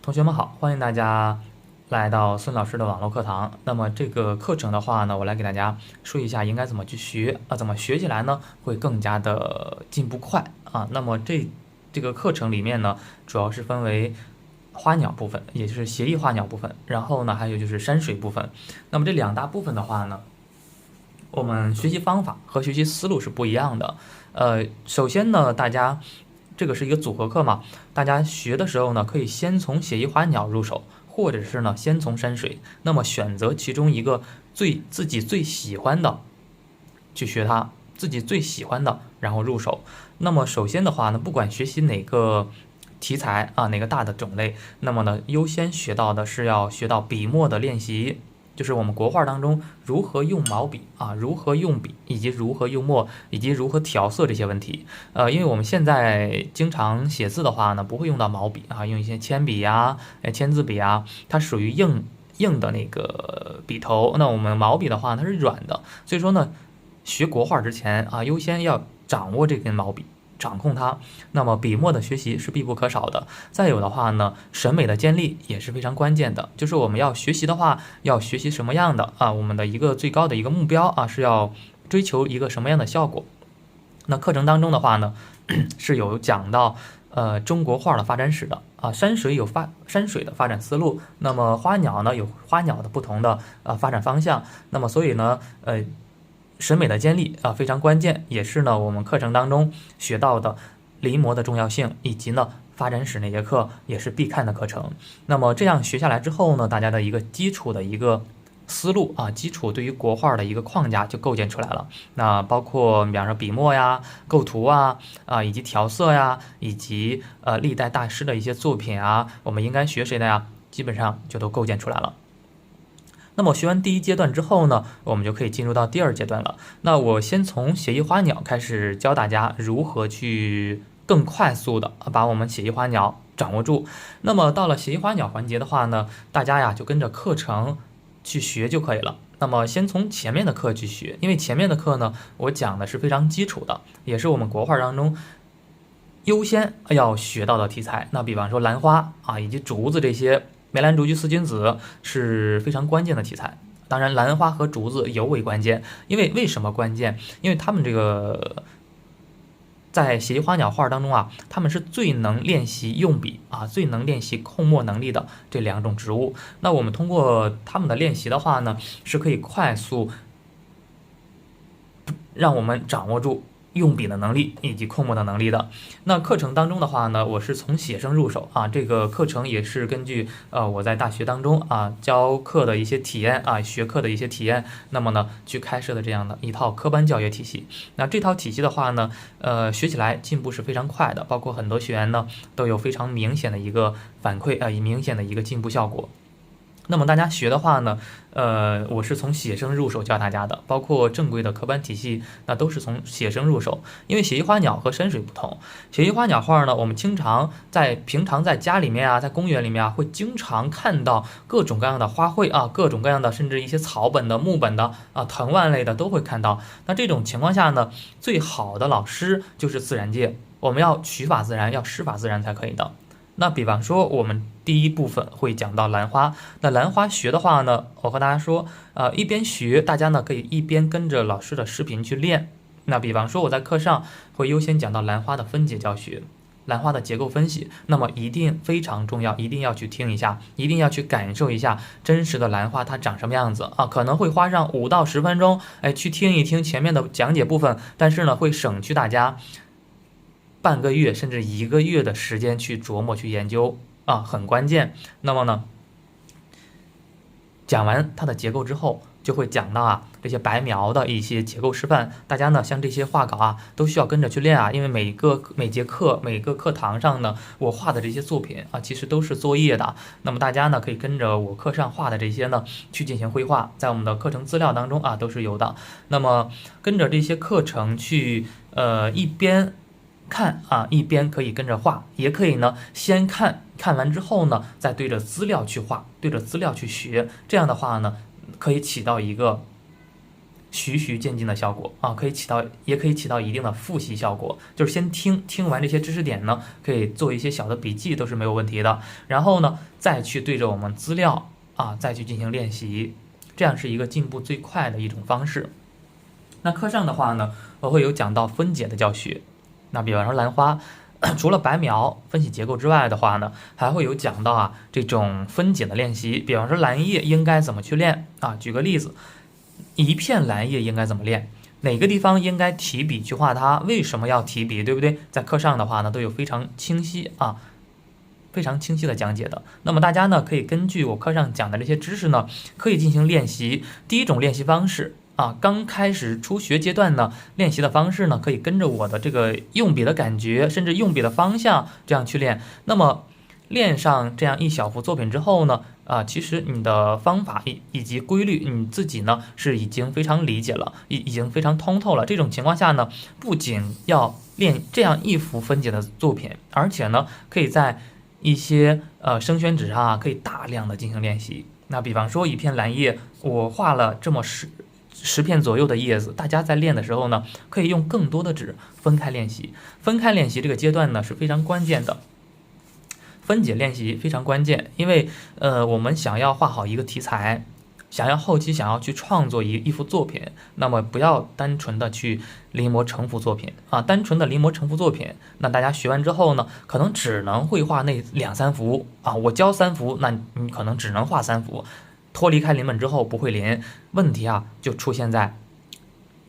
同学们好，欢迎大家来到孙老师的网络课堂。那么这个课程的话呢，我来给大家说一下应该怎么去学啊，怎么学起来呢会更加的进步快啊。那么这个课程里面呢，主要是分为花鸟部分，也就是协议花鸟部分，然后呢还有就是山水部分。那么这两大部分的话呢，我们学习方法和学习思路是不一样的。首先呢，大家这个是一个组合课嘛，大家学的时候呢，可以先从写意花鸟入手，或者是呢先从山水，那么选择其中一个自己最喜欢的去学它，自己最喜欢的然后入手。那么首先的话呢，不管学习哪个题材啊，哪个大的种类，那么呢优先学到的是要学到笔墨的练习。就是我们国画当中如何用毛笔啊，如何用笔，以及如何用墨，以及如何调色这些问题。因为我们现在经常写字的话呢，不会用到毛笔啊，用一些铅笔呀、签字笔啊，它属于硬的那个笔头。那我们毛笔的话，它是软的，所以说呢，学国画之前啊，优先要掌握这根毛笔。掌控它，那么笔墨的学习是必不可少的。再有的话呢，审美的建立也是非常关键的。就是我们要学习的话，要学习什么样的啊？我们的一个最高的一个目标啊，是要追求一个什么样的效果？那课程当中的话呢，是有讲到中国画的发展史的啊，山水有山水的发展思路，那么花鸟呢有花鸟的不同的发展方向。那么所以呢，审美的建立啊非常关键，也是呢我们课程当中学到的临摹的重要性，以及呢发展史那节课也是必看的课程。那么这样学下来之后呢，大家的一个基础的一个思路啊，基础对于国画的一个框架就构建出来了。那包括比方说笔墨呀、构图啊、以及调色呀，以及历代大师的一些作品啊，我们应该学谁的呀？基本上就都构建出来了。那么学完第一阶段之后呢，我们就可以进入到第二阶段了。那我先从写意花鸟开始教大家如何去更快速的把我们写意花鸟掌握住。那么到了写意花鸟环节的话呢，大家呀就跟着课程去学就可以了。那么先从前面的课去学，因为前面的课呢，我讲的是非常基础的，也是我们国画当中优先要学到的题材。那比方说兰花啊，以及竹子这些。梅兰竹菊四君子是非常关键的题材，当然兰花和竹子尤为关键。因为什么关键？因为他们这个在写意花鸟画当中啊，他们是最能练习用笔啊，最能练习控墨能力的这两种植物。那我们通过他们的练习的话呢，是可以快速让我们掌握住用笔的能力以及控墨的能力的。那课程当中的话呢，我是从写生入手啊，这个课程也是根据我在大学当中啊教课的一些体验啊，学课的一些体验，那么呢去开设的这样的一套科班教学体系。那这套体系的话呢，学起来进步是非常快的，包括很多学员呢都有非常明显的一个反馈啊，明显的一个进步效果。那么大家学的话呢，我是从写生入手教大家的，包括正规的科班体系，那都是从写生入手。因为写意花鸟和山水不同，写意花鸟画呢，我们平常在家里面啊，在公园里面啊，会经常看到各种各样的花卉啊，各种各样的，甚至一些草本的、木本的啊、藤蔓类的都会看到。那这种情况下呢，最好的老师就是自然界，我们要取法自然，要师法自然才可以的。那比方说，我们第一部分会讲到兰花。那兰花学的话呢，我和大家说，一边学，大家呢可以一边跟着老师的视频去练。那比方说，我在课上会优先讲到兰花的分解教学，兰花的结构分析。那么一定非常重要，一定要去听一下，一定要去感受一下真实的兰花它长什么样子啊！可能会花上5到10分钟，去听一听前面的讲解部分，但是呢，会省去大家半个月甚至1个月的时间去琢磨去研究啊，很关键。那么呢，讲完它的结构之后，就会讲到啊这些白描的一些结构示范。大家呢像这些画稿啊，都需要跟着去练啊，因为每节课每个课堂上呢，我画的这些作品啊，其实都是作业的。那么大家呢可以跟着我课上画的这些呢去进行绘画，在我们的课程资料当中啊都是有的。那么跟着这些课程去一边看啊，一边可以跟着画，也可以呢先看完之后呢，再对着资料去画，对着资料去学。这样的话呢，可以起到一个循序渐进的效果啊，也可以起到一定的复习效果。就是先听完这些知识点呢，可以做一些小的笔记都是没有问题的。然后呢，再去对着我们资料啊，再去进行练习，这样是一个进步最快的一种方式。那课上的话呢，我会有讲到分解的教学。那比方说兰花，除了白描分析结构之外的话呢，还会有讲到啊这种分解的练习。比方说兰叶应该怎么去练啊？举个例子，一片兰叶应该怎么练？哪个地方应该提笔去画它？为什么要提笔？对不对？在课上的话呢，都有非常清晰的讲解的。那么大家呢，可以根据我课上讲的这些知识呢，可以进行练习。第一种练习方式啊，刚开始初学阶段呢，练习的方式呢，可以跟着我的这个用笔的感觉，甚至用笔的方向这样去练。那么练上这样一小幅作品之后呢，其实你的方法以及规律，你自己呢是已经非常理解了，已经非常通透了。这种情况下呢，不仅要练这样一幅分解的作品，而且呢，可以在一些生宣纸上可以大量的进行练习。那比方说一片兰叶，我画了这么十片左右的叶子，大家在练的时候呢，可以用更多的纸分开练习。分开练习这个阶段呢是非常关键的。分解练习非常关键，因为我们想要画好一个题材，后期想要去创作一幅作品，那么不要单纯的去临摹成幅作品啊，单纯的临摹成幅作品，那大家学完之后呢，可能只能会画那2-3幅啊，我教3幅，那你可能只能画3幅，脱离开临本之后不会临，问题就出现在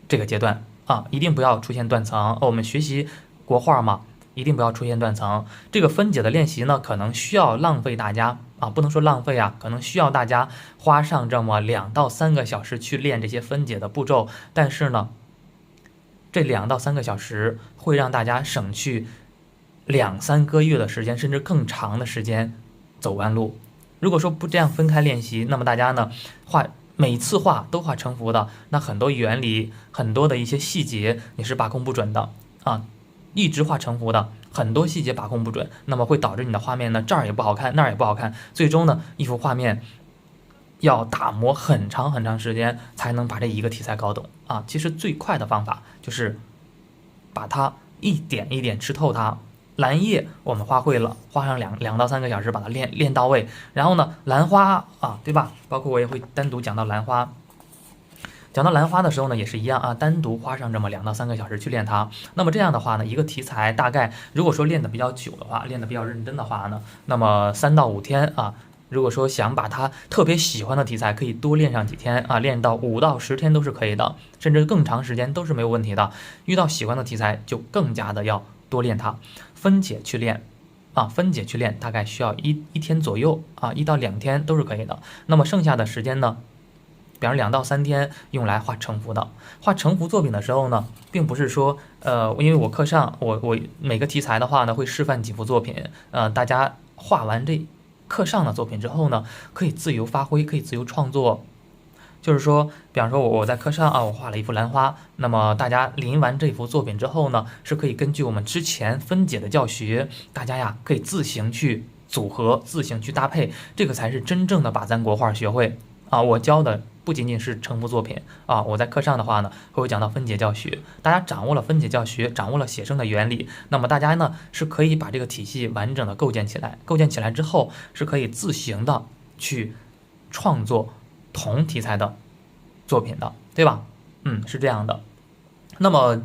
这个阶段啊，一定不要出现断层。我们学习国画嘛，一定不要出现断层。这个分解的练习呢，可能需要浪费大家不能说浪费可能需要大家花上这么2到3个小时去练这些分解的步骤。但是呢，这2到3个小时会让大家省去2-3个月的时间，甚至更长的时间走弯路。如果说不这样分开练习，那么大家呢每次画都画成幅的，那很多原理、很多的一些细节你是把控不准的一直画成幅的，很多细节把控不准，那么会导致你的画面呢这儿也不好看，那儿也不好看，最终呢一幅画面要打磨很长很长时间才能把这一个题材搞懂其实最快的方法就是把它一点一点吃透它。兰叶我们画会了，花上2到3个小时把它练到位。然后呢，兰花对吧？包括我也会单独讲到兰花。讲到兰花的时候呢，也是一样单独花上这么2到3个小时去练它。那么这样的话呢，一个题材大概如果说练得比较久的话，练得比较认真的话呢，那么3到5天如果说想把它特别喜欢的题材，可以多练上几天练到5到10天都是可以的，甚至更长时间都是没有问题的。遇到喜欢的题材，就更加的要多练它，分解去练大概需要一天左右1到2天都是可以的。那么剩下的时间呢，比方2到3天用来画成幅的。画成幅作品的时候呢，并不是说因为我课上我每个题材的话呢，会示范几幅作品，大家画完这课上的作品之后呢，可以自由发挥，可以自由创作。就是说，比方说我在课上我画了一幅兰花，那么大家临完这幅作品之后呢，是可以根据我们之前分解的教学，大家可以自行去组合，自行去搭配，这个才是真正的把咱国画学会我教的不仅仅是成幅作品我在课上的话呢，会有讲到分解教学，大家掌握了分解教学，掌握了写生的原理，那么大家呢是可以把这个体系完整的构建起来，构建起来之后是可以自行的去创作同题材的作品的，对吧？是这样的。那么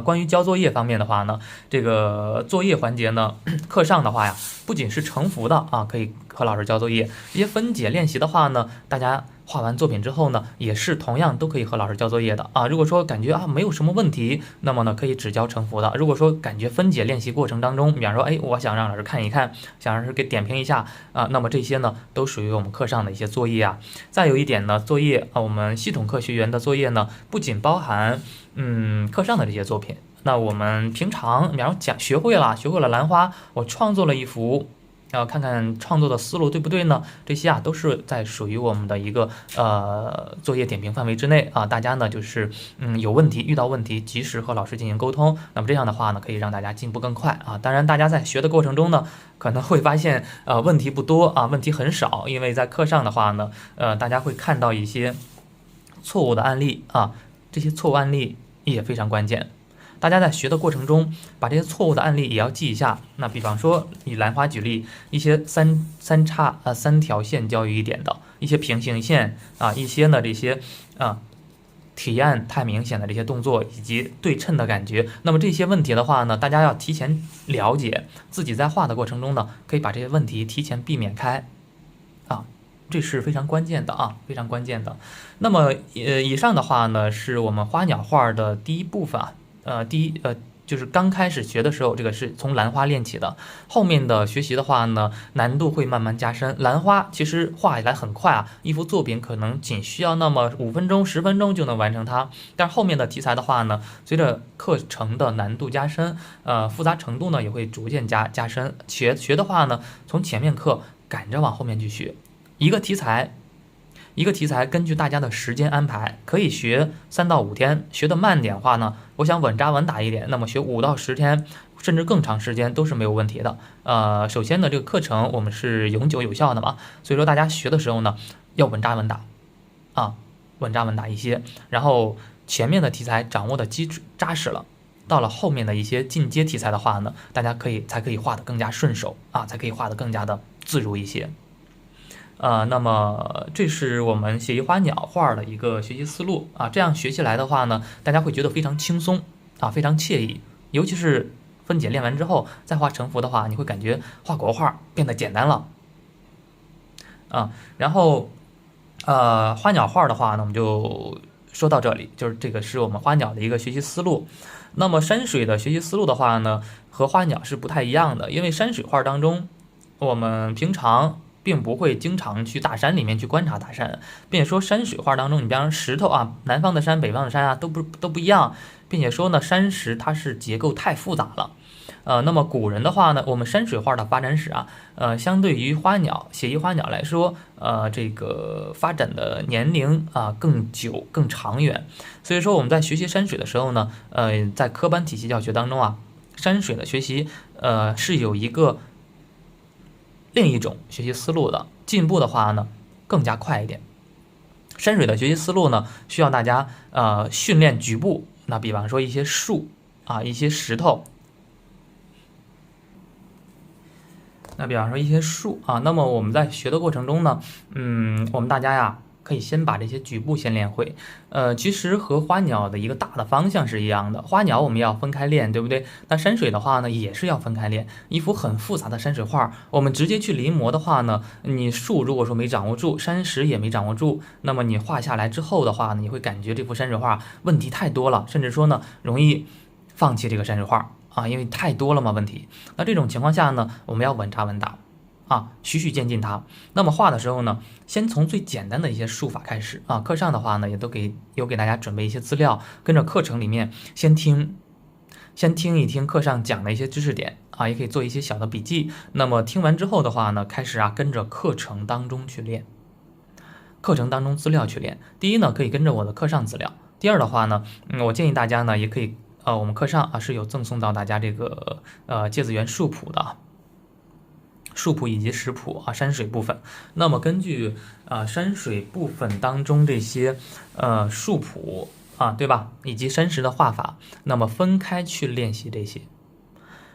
关于交作业方面的话呢，这个作业环节呢，课上的话不仅是成幅的可以和老师交作业，一些分解练习的话呢，大家画完作品之后呢，也是同样都可以和老师交作业的如果说感觉没有什么问题，那么呢可以只交成幅的。如果说感觉分解练习过程当中，比方说我想让老师看一看，想让老师给点评一下那么这些呢都属于我们课上的一些作业再有一点呢，作业我们系统课学员的作业呢，不仅包含课上的这些作品，那我们平常比方说学会了兰花，我创作了一幅，看看创作的思路对不对呢？这些都是在属于我们的一个作业点评范围之内大家呢就是有问题遇到问题及时和老师进行沟通，那么这样的话呢可以让大家进步更快当然大家在学的过程中呢，可能会发现问题不多问题很少，因为在课上的话呢大家会看到一些错误的案例这些错误案例也非常关键。大家在学的过程中，把这些错误的案例也要记一下。那比方说以兰花举例，一些三条线交于一点的一些平行线啊，一些呢这些提案太明显的这些动作以及对称的感觉，那么这些问题的话呢，大家要提前了解，自己在画的过程中呢，可以把这些问题提前避免开啊，这是非常关键的啊，非常关键的。那么以上的话呢，是我们花鸟画的第一部分啊。就是刚开始学的时候，这个是从兰花练起的。后面的学习的话呢，难度会慢慢加深。兰花其实画起来很快啊，一幅作品可能仅需要那么5分钟、10分钟就能完成它。但后面的题材的话呢，随着课程的难度加深，复杂程度呢也会逐渐加深。学的话呢，从前面课赶着往后面去学，一个题材根据大家的时间安排，可以学3到5天，学得慢点的话呢，我想稳扎稳打一点，那么学5到10天，甚至更长时间都是没有问题的。首先呢，这个课程我们是永久有效的嘛，所以说大家学的时候呢，要稳扎稳打啊，稳扎稳打一些，然后前面的题材掌握的基础扎实了，到了后面的一些进阶题材的话呢，大家才可以画得更加顺手啊，才可以画得更加的自如一些。那么这是我们写意花鸟画的一个学习思路啊，这样学起来的话呢，大家会觉得非常轻松啊，非常惬意。尤其是分解练完之后，再画成幅的话，你会感觉画国画变得简单了啊。然后花鸟画的话呢，我们就说到这里，就是这个是我们花鸟的一个学习思路。那么山水的学习思路的话呢，和花鸟是不太一样的，因为山水画当中，我们平常并不会经常去大山里面去观察大山，并且说山水画当中，你比方说石头啊，南方的山、北方的山啊，都不一样，并且说呢，山石它是结构太复杂了。那么古人的话呢，我们山水画的发展史啊，相对于写意花鸟来说，这个发展的年龄啊更久、更长远。所以说我们在学习山水的时候呢，在科班体系教学当中啊，山水的学习是有一个另一种学习思路的，进步的话呢更加快一点。山水的学习思路呢，需要大家训练局部，那比方说一些树啊，一些石头。那比方说一些树啊，那么我们在学的过程中呢，我们大家呀可以先把这些局部先练会。其实和花鸟的一个大的方向是一样的，花鸟我们要分开练，对不对？那山水的话呢，也是要分开练。一幅很复杂的山水画，我们直接去临摹的话呢，你树如果说没掌握住，山石也没掌握住，那么你画下来之后的话呢，你会感觉这幅山水画问题太多了，甚至说呢，容易放弃这个山水画。因为太多了嘛问题，那这种情况下呢，我们要稳扎稳打啊，循序渐进它。那么画的时候呢，先从最简单的一些术法开始啊。课上的话呢，也都有给大家准备一些资料，跟着课程里面先听一听课上讲的一些知识点啊，也可以做一些小的笔记。那么听完之后的话呢，开始跟着课程当中去练，课程当中资料去练。第一呢，可以跟着我的课上资料；第二的话呢，我建议大家呢，也可以。我们课上是有赠送到大家这个芥子园树谱的，树谱以及石谱山水部分。那么根据山水部分当中这些树谱对吧，以及山石的画法，那么分开去练习这些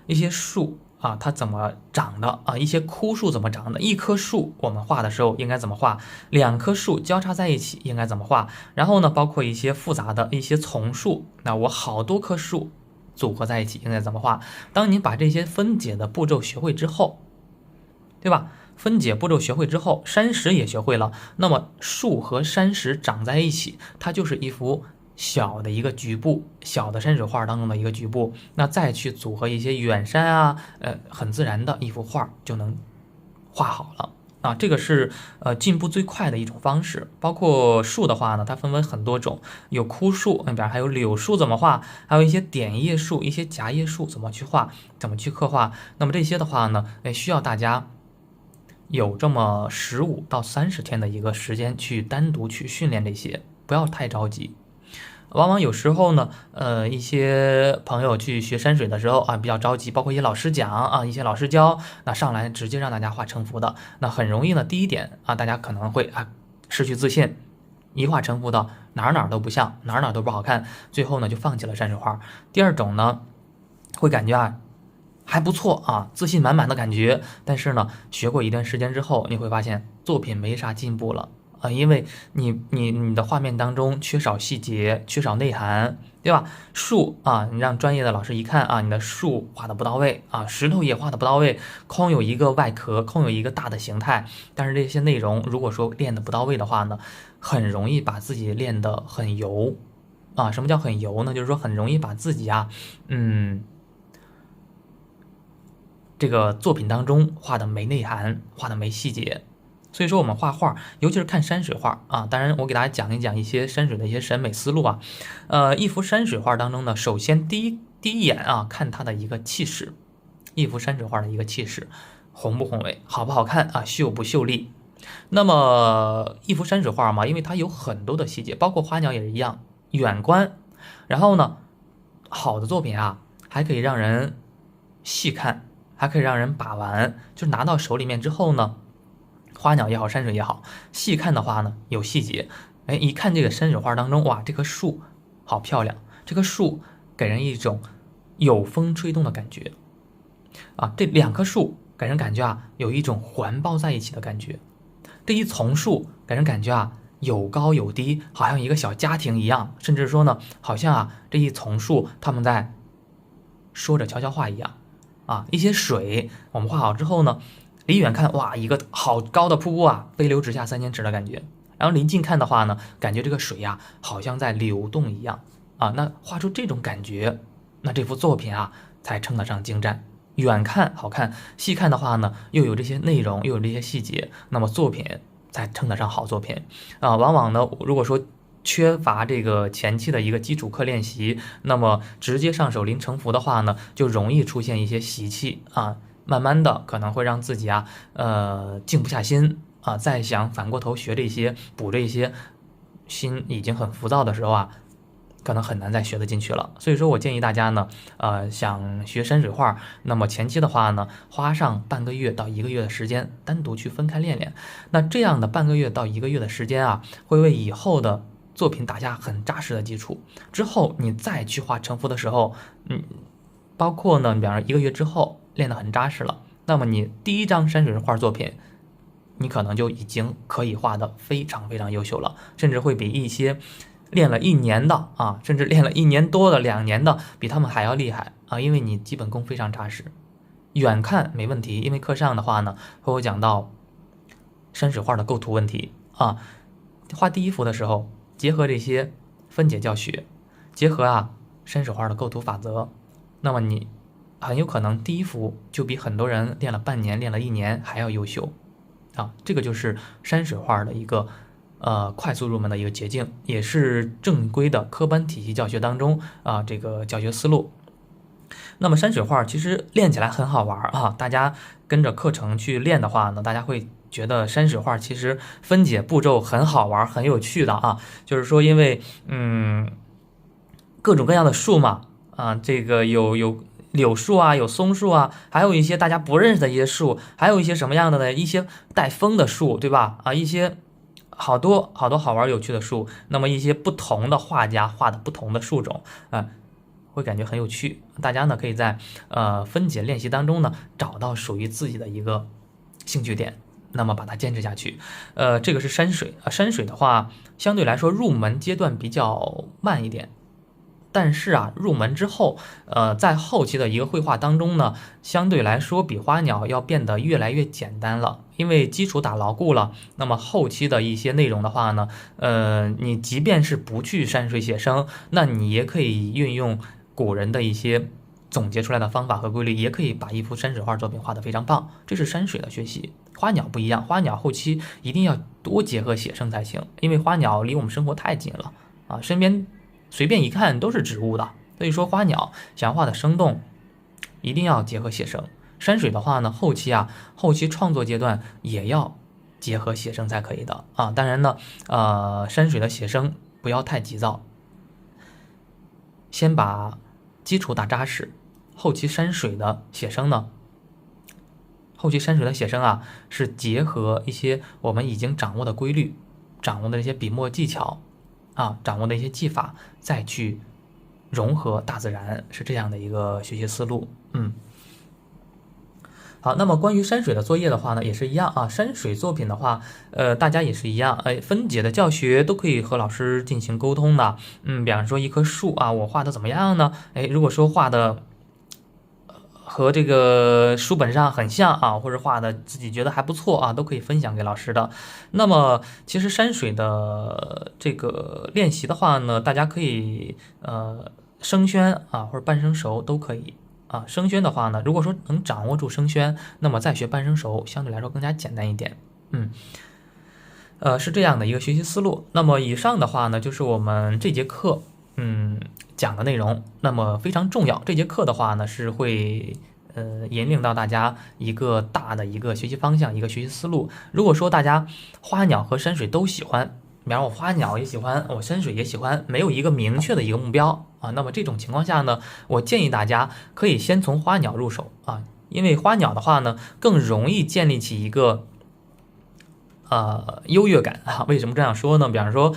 一些树它怎么长的一些枯树怎么长的，一棵树我们画的时候应该怎么画，2棵树交叉在一起应该怎么画，然后呢，包括一些复杂的一些丛树，那我好多棵树组合在一起应该怎么画。当你把这些分解的步骤学会之后，对吧？分解步骤学会之后，山石也学会了，那么树和山石长在一起，它就是一幅小的一个局部，小的山水画当中的一个局部，那再去组合一些远山很自然的一幅画就能画好了这个是进步最快的一种方式。包括树的话呢，它分为很多种，有枯树，那边还有柳树怎么画，还有一些点叶树、一些夹叶树怎么去画，怎么去刻画。那么这些的话呢，需要大家有这么15到30天的一个时间去单独去训练这些，不要太着急。往往有时候呢，一些朋友去学山水的时候比较着急，包括一些老师讲一些老师教，那上来直接让大家画成幅的，那很容易呢。第一点大家可能会失去自信，一画成幅的哪都不像，哪都不好看，最后呢就放弃了山水画。第二种呢，会感觉还不错自信满满的感觉，但是呢学过一段时间之后，你会发现作品没啥进步了因为你的画面当中缺少细节，缺少内涵，对吧？树你让专业的老师一看你的树画的不到位石头也画的不到位，空有一个外壳，空有一个大的形态，但是这些内容如果说练的不到位的话呢，很容易把自己练得很油什么叫很油呢？就是说很容易把自己这个作品当中画的没内涵，画的没细节。所以说我们画画，尤其是看山水画当然我给大家讲一讲一些山水的一些审美思路一幅山水画当中呢，首先第一眼看它的一个气势，一幅山水画的一个气势，宏不宏伟，好不好看秀不秀丽。那么一幅山水画嘛，因为它有很多的细节，包括花鸟也是一样，远观，然后呢，好的作品还可以让人细看，还可以让人把玩，就是拿到手里面之后呢，花鸟也好，山水也好，细看的话呢，有细节。一看这个山水画当中，哇，这棵树好漂亮，这棵树给人一种有风吹动的感觉这两棵树给人感觉有一种环抱在一起的感觉。这一丛树给人感觉有高有低，好像一个小家庭一样，甚至说呢，好像这一丛树他们在说着悄悄话一样一些水我们画好之后呢，离远看哇，一个好高的瀑布飞流直下3千尺的感觉。然后离近看的话呢，感觉这个水好像在流动一样那画出这种感觉，那这幅作品才称得上精湛。远看好看，细看的话呢，又有这些内容，又有这些细节，那么作品才称得上好作品往往呢，如果说缺乏这个前期的一个基础课练习，那么直接上手临成幅的话呢，就容易出现一些习气慢慢的可能会让自己静不下心再想反过头学这些补这些，心已经很浮躁的时候可能很难再学得进去了。所以说我建议大家呢，想学山水画，那么前期的话呢，花上半个月到1个月的时间，单独去分开练练。那这样的半个月到1个月的时间会为以后的作品打下很扎实的基础。之后你再去画成幅的时候，包括呢，比方说1个月之后练得很扎实了，那么你第一张山水画作品，你可能就已经可以画得非常非常优秀了，甚至会比一些练了1年的甚至练了1年多的、2年的，比他们还要厉害因为你基本功非常扎实。远看没问题，因为课上的话呢，会有讲到山水画的构图问题画第一幅的时候，结合这些分解教学，结合山水画的构图法则，那么你很有可能第一幅就比很多人练了半年、练了1年还要优秀这个就是山水画的一个快速入门的一个捷径，也是正规的科班体系教学当中这个教学思路。那么山水画其实练起来很好玩大家跟着课程去练的话呢，大家会觉得山水画其实分解步骤很好玩、很有趣的就是说因为各种各样的树嘛这个有柳树有松树还有一些大家不认识的一些树，还有一些什么样的呢？一些带风的树，对吧一些好多好多好玩有趣的树，那么一些不同的画家画的不同的树种会感觉很有趣。大家呢可以在分解练习当中呢找到属于自己的一个兴趣点，那么把它坚持下去。这个是山水山水的话相对来说入门阶段比较慢一点，但是入门之后在后期的一个绘画当中呢，相对来说比花鸟要变得越来越简单了，因为基础打牢固了。那么后期的一些内容的话呢你即便是不去山水写生，那你也可以运用古人的一些总结出来的方法和规律，也可以把一幅山水画作品画得非常棒。这是山水的学习。花鸟不一样，花鸟后期一定要多结合写生才行，因为花鸟离我们生活太近了身边随便一看都是植物的，所以说花鸟想画的生动，一定要结合写生。山水的话呢，后期创作阶段也要结合写生才可以的当然呢，山水的写生不要太急躁，先把基础打扎实。后期山水的写生是结合一些我们已经掌握的规律掌握的一些笔墨技巧掌握的一些技法，再去融合大自然，是这样的一个学习思路。好，那么关于山水的作业的话呢，也是一样山水作品的话，大家也是一样，分解的教学都可以和老师进行沟通的。比方说一棵树我画的怎么样呢？如果说画的和这个书本上很像或者画的自己觉得还不错都可以分享给老师的。那么其实山水的这个练习的话呢，大家可以声宣或者半生熟都可以。声宣的话呢，如果说能掌握住声宣，那么再学半生熟相对来说更加简单一点。是这样的一个学习思路。那么以上的话呢，就是我们这节课讲的内容。那么非常重要，这节课的话呢是会引领到大家一个大的一个学习方向，一个学习思路。如果说大家花鸟和山水都喜欢，比方我花鸟也喜欢，我山水也喜欢，没有一个明确的一个目标那么这种情况下呢，我建议大家可以先从花鸟入手因为花鸟的话呢，更容易建立起一个优越感为什么这样说呢？比方说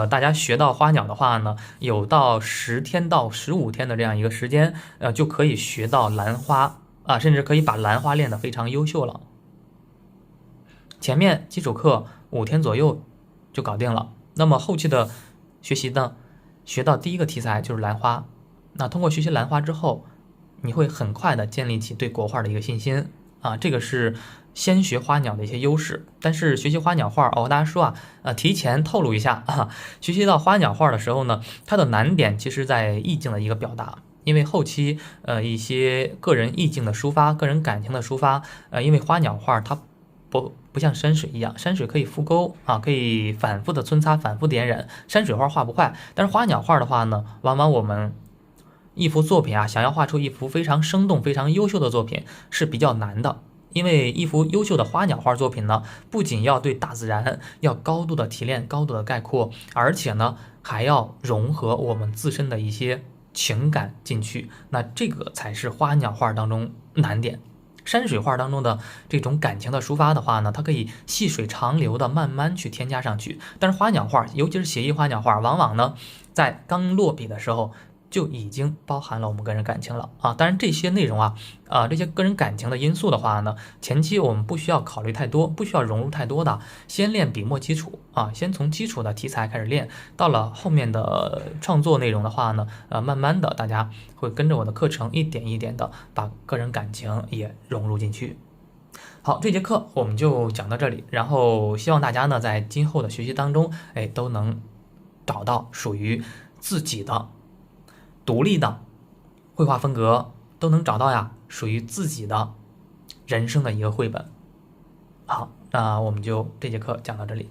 大家学到花鸟的话呢，有到10天到15天的这样一个时间就可以学到兰花甚至可以把兰花练得非常优秀了。前面基础课5天左右就搞定了。那么后期的学习呢，学到第一个题材就是兰花。那通过学习兰花之后，你会很快的建立起对国画的一个信心这个是先学花鸟的一些优势。但是学习花鸟画我和大家说提前透露一下学习到花鸟画的时候呢，它的难点其实在意境的一个表达。因为后期一些个人意境的抒发，个人感情的抒发因为花鸟画它不像山水一样，山水可以复勾可以反复的皴擦，反复的点染，山水画画不快。但是花鸟画的话呢，往往我们一幅作品想要画出一幅非常生动非常优秀的作品是比较难的。因为一幅优秀的花鸟画作品呢，不仅要对大自然要高度的提炼，高度的概括，而且呢还要融合我们自身的一些情感进去，那这个才是花鸟画当中难点。山水画当中的这种感情的抒发的话呢，它可以细水长流的慢慢去添加上去。但是花鸟画，尤其是写意花鸟画，往往呢在刚落笔的时候就已经包含了我们个人感情了当然这些内容这些个人感情的因素的话呢，前期我们不需要考虑太多，不需要融入太多的，先练笔墨基础先从基础的题材开始练，到了后面的创作内容的话呢慢慢的大家会跟着我的课程一点一点的把个人感情也融入进去。好，这节课我们就讲到这里，然后希望大家呢在今后的学习当中都能找到属于自己的独立的绘画风格，都能找到属于自己的人生的一个绘本。好，那我们就这节课讲到这里。